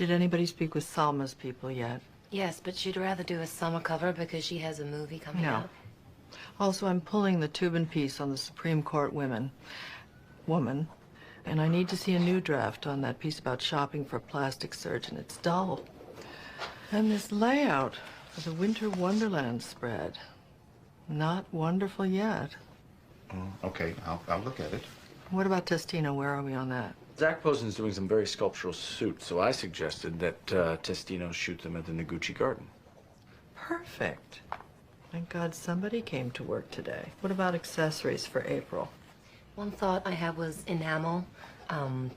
Did anybody speak with Salma's people yet? Yes, but she'd rather do a summer cover because she has a movie coming out. Also, I'm pulling the Tubin piece on the Supreme Court woman, and I need to see a new draft on that piece about shopping for a plastic surgeon. It's dull. And this layout for the Winter Wonderland spread. Not wonderful yet. Okay, I'll look at it. What about Testino? Where are we on that? Zach Posen's doing some very sculptural suits, so I suggested that Testino shoot them at the Noguchi Garden. Perfect. Thank God somebody came to work today. What about accessories for April? One thought I had was enamel,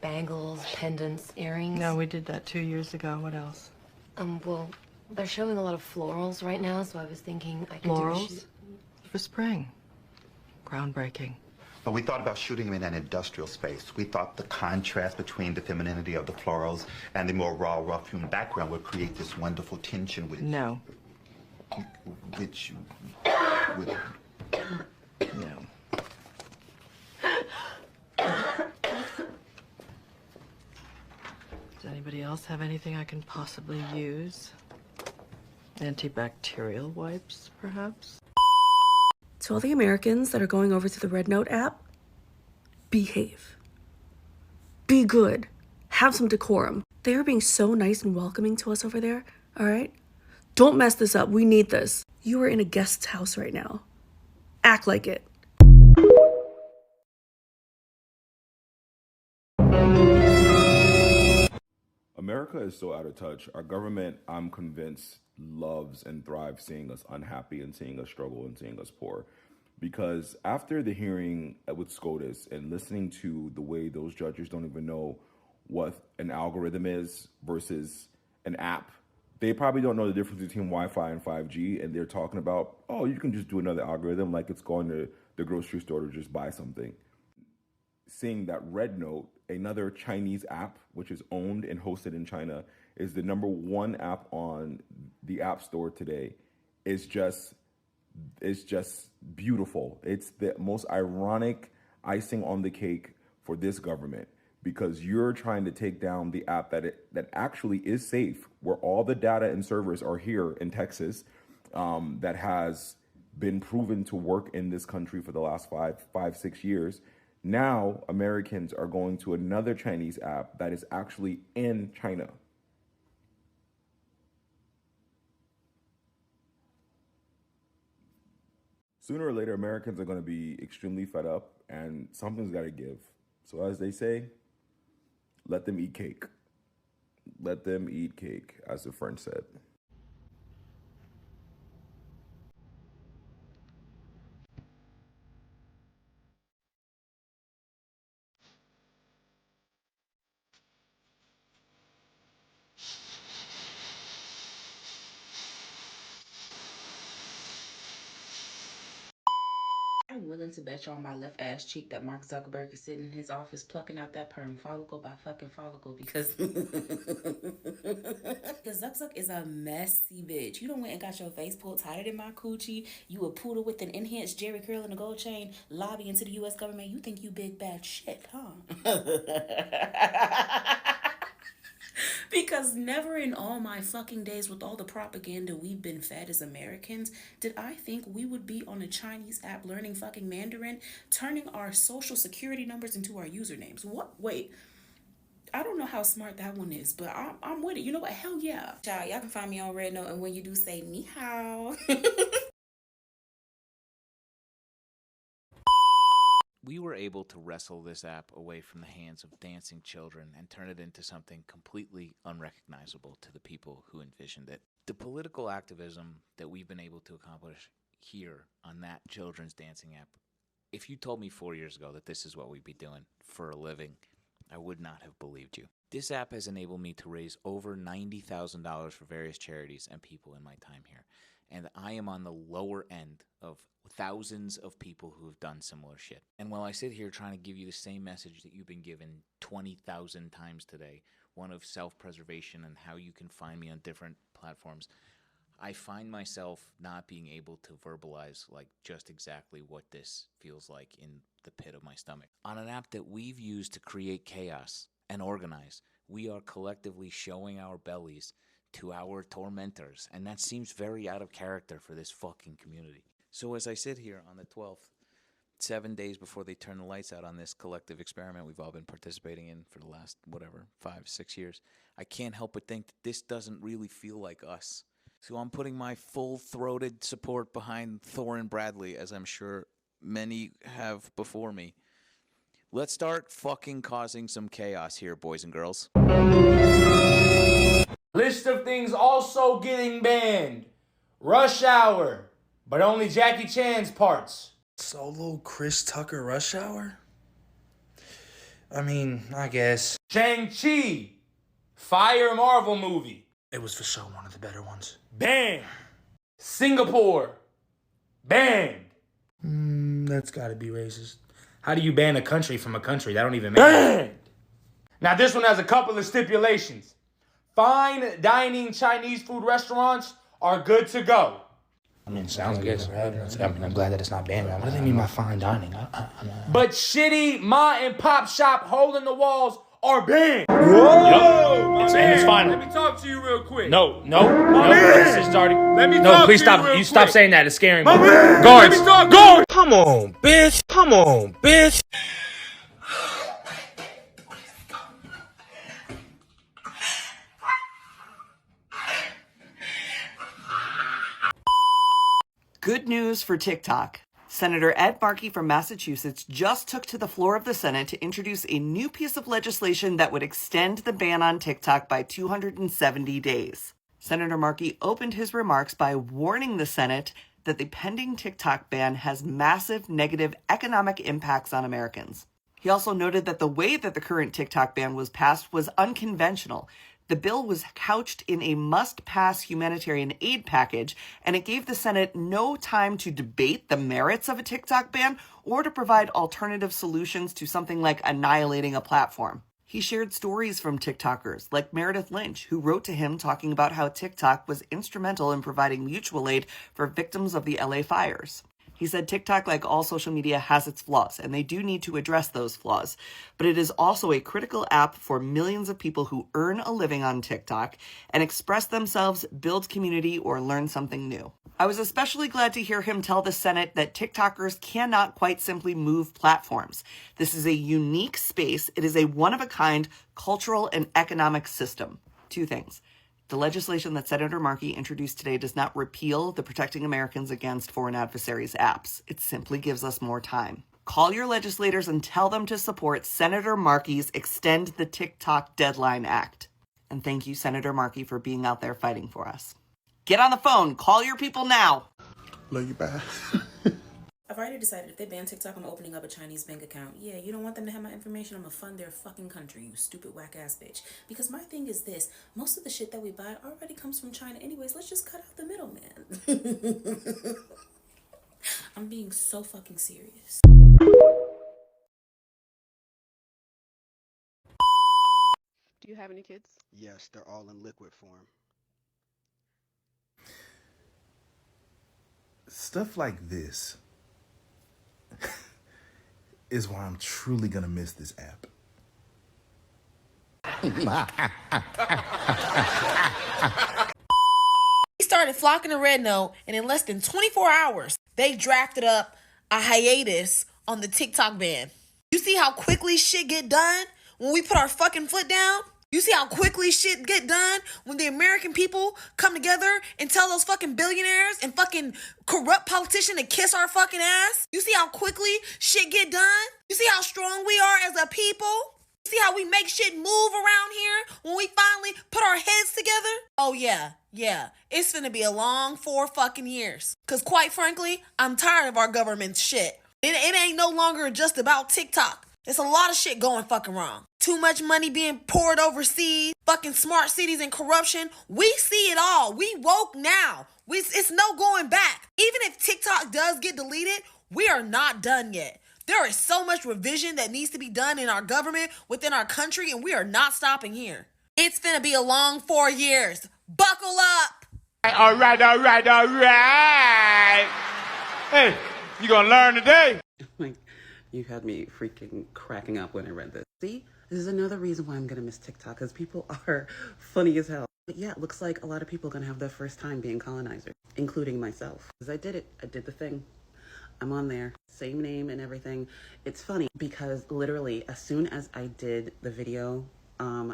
bangles, pendants, earrings. No, we did that 2 years ago. What else? Well, they're showing a lot of florals right now, so I was thinking I could Florals? do a shoot. For spring. Groundbreaking. But we thought about shooting them in an industrial space. We thought the contrast between the femininity of the florals and the more raw, rough-hewn background would create this wonderful tension with... No. Which... With... No. Does anybody else have anything I can possibly use? Antibacterial wipes, perhaps? To all the Americans that are going over to the RedNote app, behave. Be good. Have some decorum. They are being so nice and welcoming to us over there, all right? Don't mess this up. We need this. You are in a guest's house right now. Act like it. America is so out of touch. Our government, I'm convinced, loves and thrives seeing us unhappy and seeing us struggle and seeing us poor. Because after the hearing with SCOTUS and listening to the way those judges don't even know what an algorithm is versus an app, they probably don't know the difference between Wi-Fi and 5G, and they're talking about, oh, you can just do another algorithm like it's going to the grocery store to just buy something. Seeing that RedNote, another Chinese app, which is owned and hosted in China, is the #1 app on the App Store today, is just beautiful. It's the most ironic icing on the cake for this government, because you're trying to take down the app that actually is safe, where all the data and servers are here in Texas, that has been proven to work in this country for the last 6 years. Now, Americans are going to another Chinese app that is actually in China. Sooner or later, Americans are going to be extremely fed up, and something's got to give. So as they say, let them eat cake. Let them eat cake, as the French said. I'm willing to bet you on my left ass cheek that Mark Zuckerberg is sitting in his office plucking out that perm follicle by fucking follicle because Zuck is a messy bitch. You done went and got your face pulled tighter than my coochie. You a poodle with an enhanced Jerry curl and a gold chain lobbying to the U.S. government. You think you big bad shit, huh? Because never in all my fucking days with all the propaganda we've been fed as Americans did I think we would be on a Chinese app learning fucking Mandarin, turning our social security numbers into our usernames. What? Wait. I don't know how smart that one is, but I'm with it. You know what? Hell yeah. Y'all can find me on RedNote, and when you do, say ni hao. We were able to wrestle this app away from the hands of dancing children and turn it into something completely unrecognizable to the people who envisioned it. The political activism that we've been able to accomplish here on that children's dancing app, if you told me 4 years ago that this is what we'd be doing for a living, I would not have believed you. This app has enabled me to raise over $90,000 for various charities and people in my time here. And I am on the lower end of thousands of people who have done similar shit. And while I sit here trying to give you the same message that you've been given 20,000 times today, one of self-preservation and how you can find me on different platforms, I find myself not being able to verbalize like just exactly what this feels like in the pit of my stomach. On an app that we've used to create chaos and organize, We are collectively showing our bellies to our tormentors, and that seems very out of character for this fucking community. So as I sit here on the 12th, 7 days before they turn the lights out on this collective experiment we've all been participating in for the last, 5-6 years, I can't help but think that this doesn't really feel like us. So I'm putting my full-throated support behind Thor and Bradley, as I'm sure many have before me. Let's start fucking causing some chaos here, boys and girls. List of things also getting banned. Rush Hour, but only Jackie Chan's parts. Solo Chris Tucker Rush Hour? I mean, I guess. Shang-Chi, Fire Marvel movie. It was for sure one of the better ones. Banned. Singapore, banned. That's gotta be racist. How do you ban a country from a country? That don't even make sense. Banned. Now this one has a couple of stipulations. Fine dining Chinese food restaurants are good to go. I mean, sounds like it's right. I'm glad that it's not banned. What do they mean by fine dining? But shitty ma and pop shop hole in the walls are banned. Whoa! Yup. And it's final. Let me talk to you real quick. No. This is already. Let me No, talk please to stop. you real You stop quick. saying that. It's scaring me. Man. Guards! Let me talk to Guards! Come on, bitch! Come on, bitch! Good news for TikTok. Senator Ed Markey from Massachusetts just took to the floor of the Senate to introduce a new piece of legislation that would extend the ban on TikTok by 270 days. Senator Markey opened his remarks by warning the Senate that the pending TikTok ban has massive negative economic impacts on Americans. He also noted that the way that the current TikTok ban was passed was unconventional. The bill was couched in a must-pass humanitarian aid package, and it gave the Senate no time to debate the merits of a TikTok ban or to provide alternative solutions to something like annihilating a platform. He shared stories from TikTokers like Meredith Lynch, who wrote to him talking about how TikTok was instrumental in providing mutual aid for victims of the LA fires. He said TikTok, like all social media, has its flaws, and they do need to address those flaws. But it is also a critical app for millions of people who earn a living on TikTok and express themselves, build community, or learn something new. I was especially glad to hear him tell the Senate that TikTokers cannot quite simply move platforms. This is a unique space. It is a one-of-a-kind cultural and economic system. Two things. The legislation that Senator Markey introduced today does not repeal the Protecting Americans Against Foreign Adversaries apps. It simply gives us more time. Call your legislators and tell them to support Senator Markey's Extend the TikTok Deadline Act. And thank you, Senator Markey, for being out there fighting for us. Get on the phone. Call your people now. Love you, bye. I've already decided if they ban TikTok, I'm opening up a Chinese bank account. Yeah, you don't want them to have my information, I'm gonna fund their fucking country, you stupid whack ass bitch. Because my thing is this, most of the shit that we buy already comes from China anyways, let's just cut out the middleman. I'm being so fucking serious. Do you have any kids? Yes, they're all in liquid form. Stuff like this is why I'm truly gonna miss this app. He started flocking to RedNote, and in less than 24 hours, they drafted up a hiatus on the TikTok ban. You see how quickly shit get done when we put our fucking foot down? You see how quickly shit get done when the American people come together and tell those fucking billionaires and fucking corrupt politicians to kiss our fucking ass? You see how quickly shit get done? You see how strong we are as a people? You see how we make shit move around here when we finally put our heads together? Oh yeah. It's gonna be a long 4 fucking years. Cause quite frankly, I'm tired of our government's shit. It ain't no longer just about TikTok. There's a lot of shit going fucking wrong. Too much money being poured overseas, fucking smart cities and corruption. We see it all. We woke now. It's no going back. Even if TikTok does get deleted, we are not done yet. There is so much revision that needs to be done in our government, within our country, and we are not stopping here. It's finna be a long 4 years. Buckle up. All right. Hey, you gonna learn today? You had me freaking cracking up when I read this. See? This is another reason why I'm gonna miss TikTok, because people are funny as hell. But yeah, it looks like a lot of people are gonna have their first time being colonizers, including myself. Because I did it. I did the thing. I'm on there. Same name and everything. It's funny because literally as soon as I did the video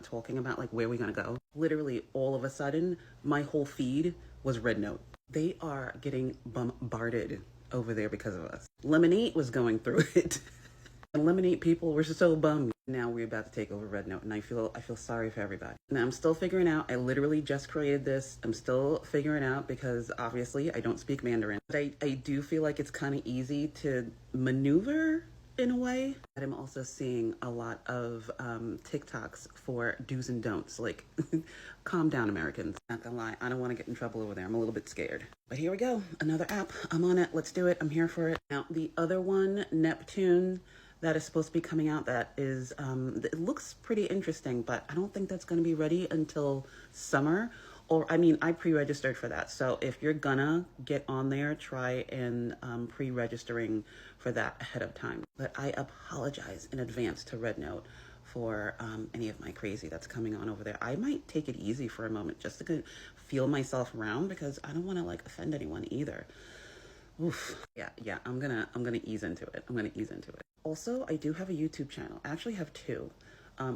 talking about like where we're gonna go, literally all of a sudden my whole feed was RedNote. They are getting bombarded over there because of us. Lemonade was going through it. And Lemonade people were so bummed. Now we're about to take over RedNote, and I feel sorry for everybody. Now I'm still figuring out. I literally just created this. I'm still figuring out because obviously I don't speak Mandarin. But I do feel like it's kind of easy to maneuver in a way. But I'm also seeing a lot of TikToks for do's and don'ts. Like, calm down, Americans. Not gonna lie, I don't want to get in trouble over there. I'm a little bit scared. But here we go. Another app. I'm on it. Let's do it. I'm here for it. Now the other one, Neptune, that is supposed to be coming out, that is, it looks pretty interesting, but I don't think that's going to be ready until summer. Or, I mean, I pre-registered for that. So if you're gonna get on there, try and pre-registering for that ahead of time. But I apologize in advance to RedNote for any of my crazy that's coming on over there. I might take it easy for a moment just to feel myself around, because I don't want to like offend anyone either. Oof. Yeah, I'm gonna ease into it. Also, I do have a YouTube channel. I actually have two.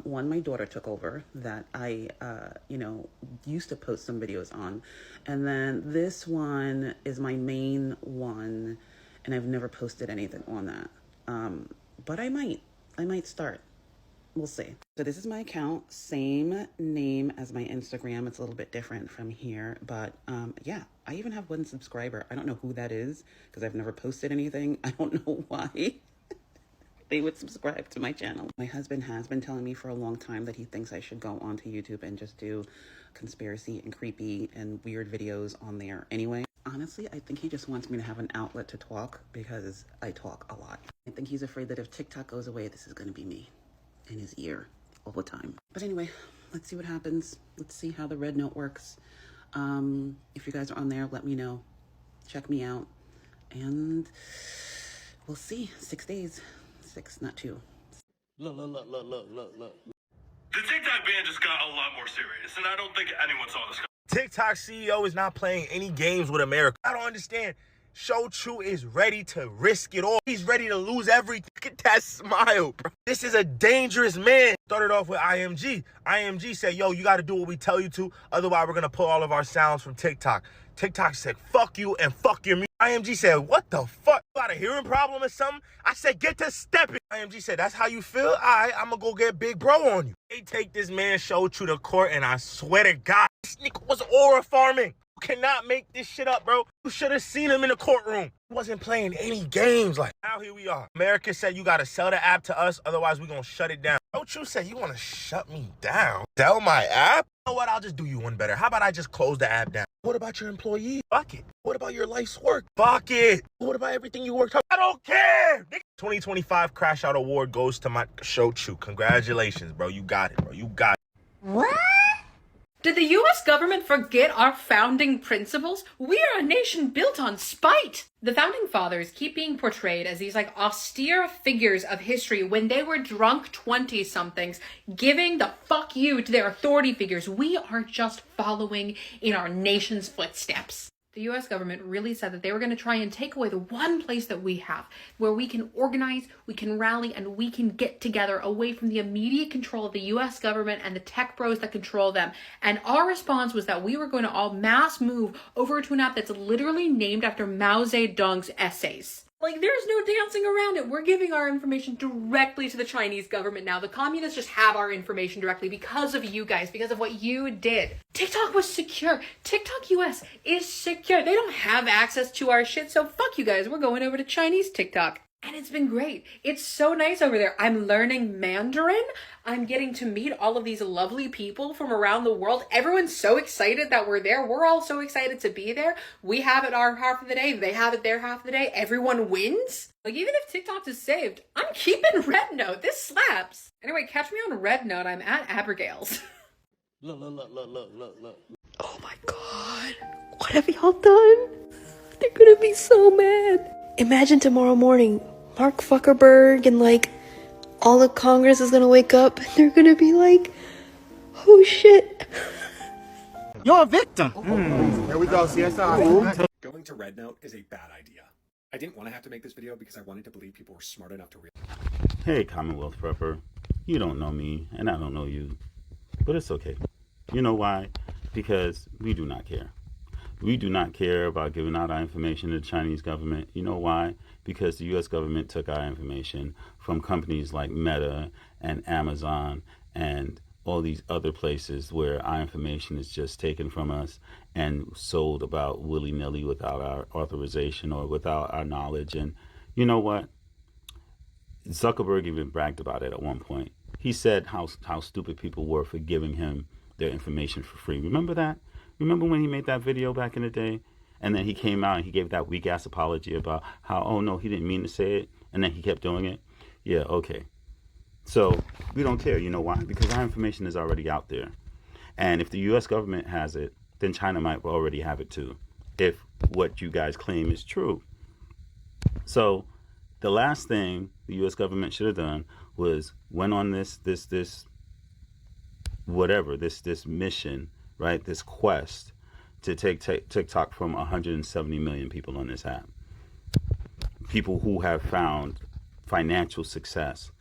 One my daughter took over that I, used to post some videos on. And then this one is my main one, and I've never posted anything on that. But I might start. We'll see. So this is my account, same name as my Instagram. It's a little bit different from here, but yeah, I even have one subscriber. I don't know who that is because I've never posted anything. I don't know why they would subscribe to my channel. My husband has been telling me for a long time that he thinks I should go onto YouTube and just do conspiracy and creepy and weird videos on there anyway. Honestly, I think he just wants me to have an outlet to talk because I talk a lot. I think he's afraid that if TikTok goes away, this is going to be me in his ear all the time. But anyway, let's see what happens. Let's see how the RedNote works. If you guys are on there, let me know. Check me out. And we'll see. 6 days. 6, not 2. Look. The TikTok ban just got a lot more serious, and I don't think anyone saw this. TikTok CEO is not playing any games with America. I don't understand. Show True is ready to risk it all. He's ready to lose everything. Look at that smile, bro. This is a dangerous man. Started off with IMG. IMG said, yo, you got to do what we tell you to. Otherwise, we're going to pull all of our sounds from TikTok. TikTok said, fuck you and fuck your music. IMG said, what the fuck? You got a hearing problem or something? I said, get to stepping. IMG said, that's how you feel? All right, I'm going to go get Big Bro on you. They take this man Show True to court, and I swear to God, this nigga was aura farming. You cannot make this shit up, bro. You should have seen him in the courtroom. He wasn't playing any games. Like, now here we are. America said you got to sell the app to us, otherwise we're going to shut it down. Show True said, you want to shut me down? Sell my app? You know what? I'll just do you one better. How about I just close the app down? What about your employees? Fuck it. What about your life's work? Fuck it. What about everything you worked on? I don't care. 2025 Crash Out Award goes to my Show True. Congratulations, bro. You got it, bro. You got it. What? Did the U.S. government forget our founding principles? We are a nation built on spite. The founding fathers keep being portrayed as these like austere figures of history when they were drunk 20-somethings giving the fuck you to their authority figures. We are just following in our nation's footsteps. The U.S. government really said that they were going to try and take away the one place that we have where we can organize, we can rally, and we can get together away from the immediate control of the U.S. government and the tech bros that control them. And our response was that we were going to all mass move over to an app that's literally named after Mao Zedong's essays. Like, there's no dancing around it. We're giving our information directly to the Chinese government now. The communists just have our information directly because of you guys, because of what you did. TikTok was secure. TikTok US is secure. They don't have access to our shit, so fuck you guys. We're going over to Chinese TikTok. And it's been great. It's so nice over there. I'm learning Mandarin. I'm getting to meet all of these lovely people from around the world. Everyone's so excited that we're there. We're all so excited to be there. We have it our half of the day. They have it their half of the day. Everyone wins. Like, even if TikTok is saved, I'm keeping RedNote. This slaps. Anyway, catch me on RedNote. I'm at Abigail's. Look. Oh my god. What have y'all done? They're gonna be so mad. Imagine tomorrow morning, Mark Zuckerberg and like all of Congress is gonna wake up and they're gonna be like, oh shit. You're a victim. Here we go, CSI. Going to RedNote is a bad idea. I didn't want to have to make this video because I wanted to believe people were smart enough to realize. Hey, Commonwealth Prepper. You don't know me, and I don't know you. But it's okay. You know why? Because we do not care. We do not care about giving out our information to the Chinese government. You know why? Because the U.S. government took our information from companies like Meta and Amazon and all these other places where our information is just taken from us and sold about willy-nilly without our authorization or without our knowledge. And you know what? Zuckerberg even bragged about it at one point. He said how stupid people were for giving him their information for free. Remember that? Remember when he made that video back in the day? And then he came out and he gave that weak-ass apology about how, oh, no, he didn't mean to say it. And then he kept doing it. Yeah, okay. So we don't care. You know why? Because our information is already out there. And if the U.S. government has it, then China might already have it too, if what you guys claim is true. So the last thing the U.S. government should have done was went on this mission, right? This quest to take TikTok from 170 million people on this app. People who have found financial success,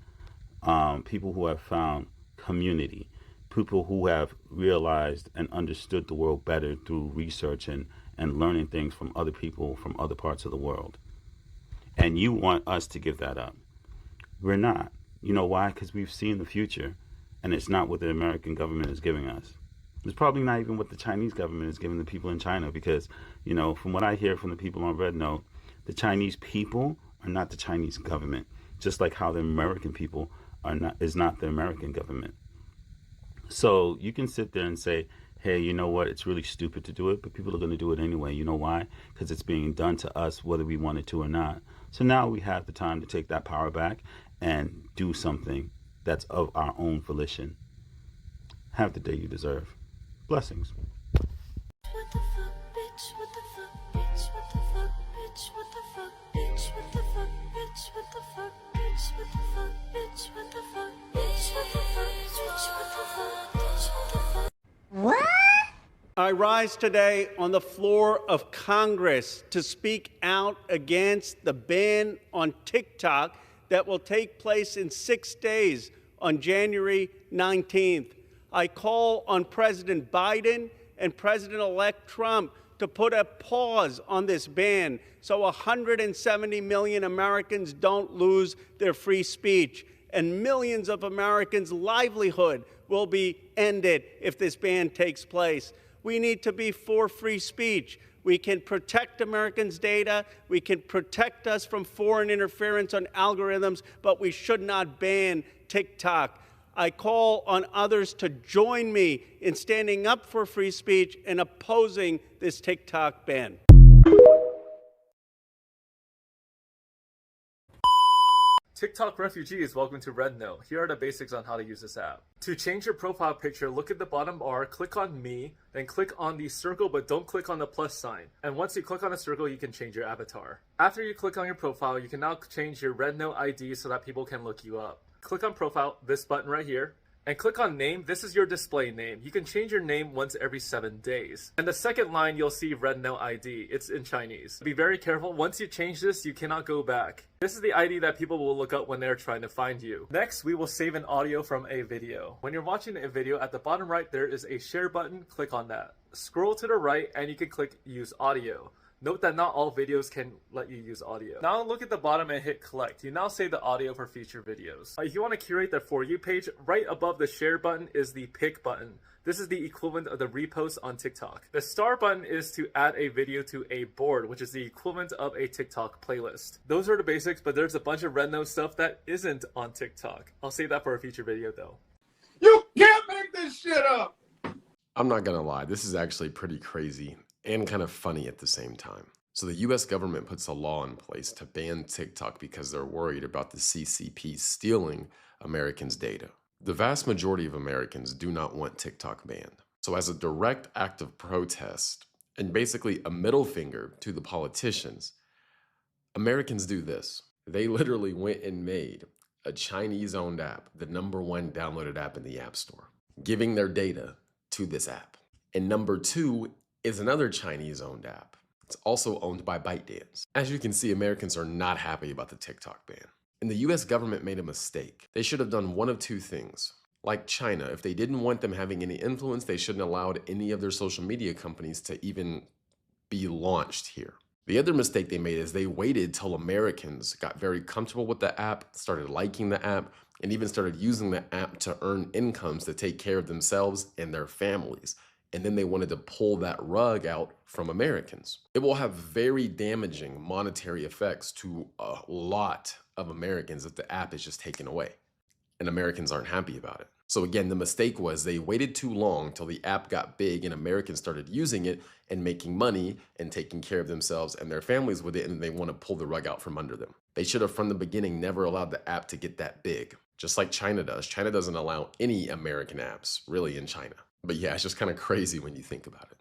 people who have found community, people who have realized and understood the world better through research and learning things from other people from other parts of the world. And you want us to give that up. We're not. You know why? Because we've seen the future, and it's not what the American government is giving us. It's probably not even what the Chinese government is giving the people in China, because, you know, from what I hear from the people on RedNote, the Chinese people are not the Chinese government, just like how the American people is not the American government. So you can sit there and say, hey, you know what, it's really stupid to do it, but people are going to do it anyway. You know why? Because it's being done to us whether we want it to or not. So now we have the time to take that power back and do something that's of our own volition. Have the day you deserve. Blessings. What the fuck, bitch? What the fuck, bitch? What the fuck, bitch? What the fuck, bitch? What the fuck, bitch? What the fuck, bitch? What the fuck, bitch? What the fuck, bitch? What the fuck, bitch? What the fuck, bitch? What the fuck? What? I rise today on the floor of Congress to speak out against the ban on TikTok that will take place in 6 days on January 19th. I call on President Biden and President-elect Trump to put a pause on this ban so 170 million Americans don't lose their free speech, and millions of Americans' livelihood will be ended if this ban takes place. We need to be for free speech. We can protect Americans' data. We can protect us from foreign interference on algorithms, but we should not ban TikTok. I call on others to join me in standing up for free speech and opposing this TikTok ban. TikTok refugees, welcome to RedNote. Here are the basics on how to use this app. To change your profile picture, look at the bottom bar, click on Me, then click on the circle, but don't click on the plus sign. And once you click on the circle, you can change your avatar. After you click on your profile, you can now change your RedNote ID so that people can look you up. Click on Profile, this button right here, and click on Name. This is your display name. You can change your name once every 7 days. And the second line, you'll see RedNote ID. It's in Chinese. Be very careful. Once you change this, you cannot go back. This is the ID that people will look up when they're trying to find you. Next, we will save an audio from a video. When you're watching a video, at the bottom right, there is a share button. Click on that. Scroll to the right, and you can click Use Audio. Note that not all videos can let you use audio. Now look at the bottom and hit collect. You now save the audio for future videos. If you want to curate the For You page, right above the share button is the pick button. This is the equivalent of the repost on TikTok. The star button is to add a video to a board, which is the equivalent of a TikTok playlist. Those are the basics, but there's a bunch of RedNote stuff that isn't on TikTok. I'll save that for a future video though. You can't make this shit up! I'm not gonna lie, this is actually pretty crazy and kind of funny at the same time. So the US government puts a law in place to ban TikTok because they're worried about the CCP stealing Americans' data. The vast majority of Americans do not want TikTok banned. So as a direct act of protest, and basically a middle finger to the politicians, Americans do this. They literally went and made a Chinese-owned app, the #1 downloaded app in the App Store, giving their data to this app. And number 2 is another Chinese-owned app. It's also owned by ByteDance. As you can see, Americans are not happy about the TikTok ban. And the US government made a mistake. They should have done one of two things. Like China, if they didn't want them having any influence, they shouldn't have allowed any of their social media companies to even be launched here. The other mistake they made is they waited till Americans got very comfortable with the app, started liking the app, and even started using the app to earn incomes to take care of themselves and their families. And then they wanted to pull that rug out from Americans. It will have very damaging monetary effects to a lot of Americans if the app is just taken away. And Americans aren't happy about it. So again, the mistake was they waited too long till the app got big and Americans started using it and making money and taking care of themselves and their families with it, and they want to pull the rug out from under them. They should have from the beginning never allowed the app to get that big, just like China does. China doesn't allow any American apps really in China. But yeah, it's just kind of crazy when you think about it.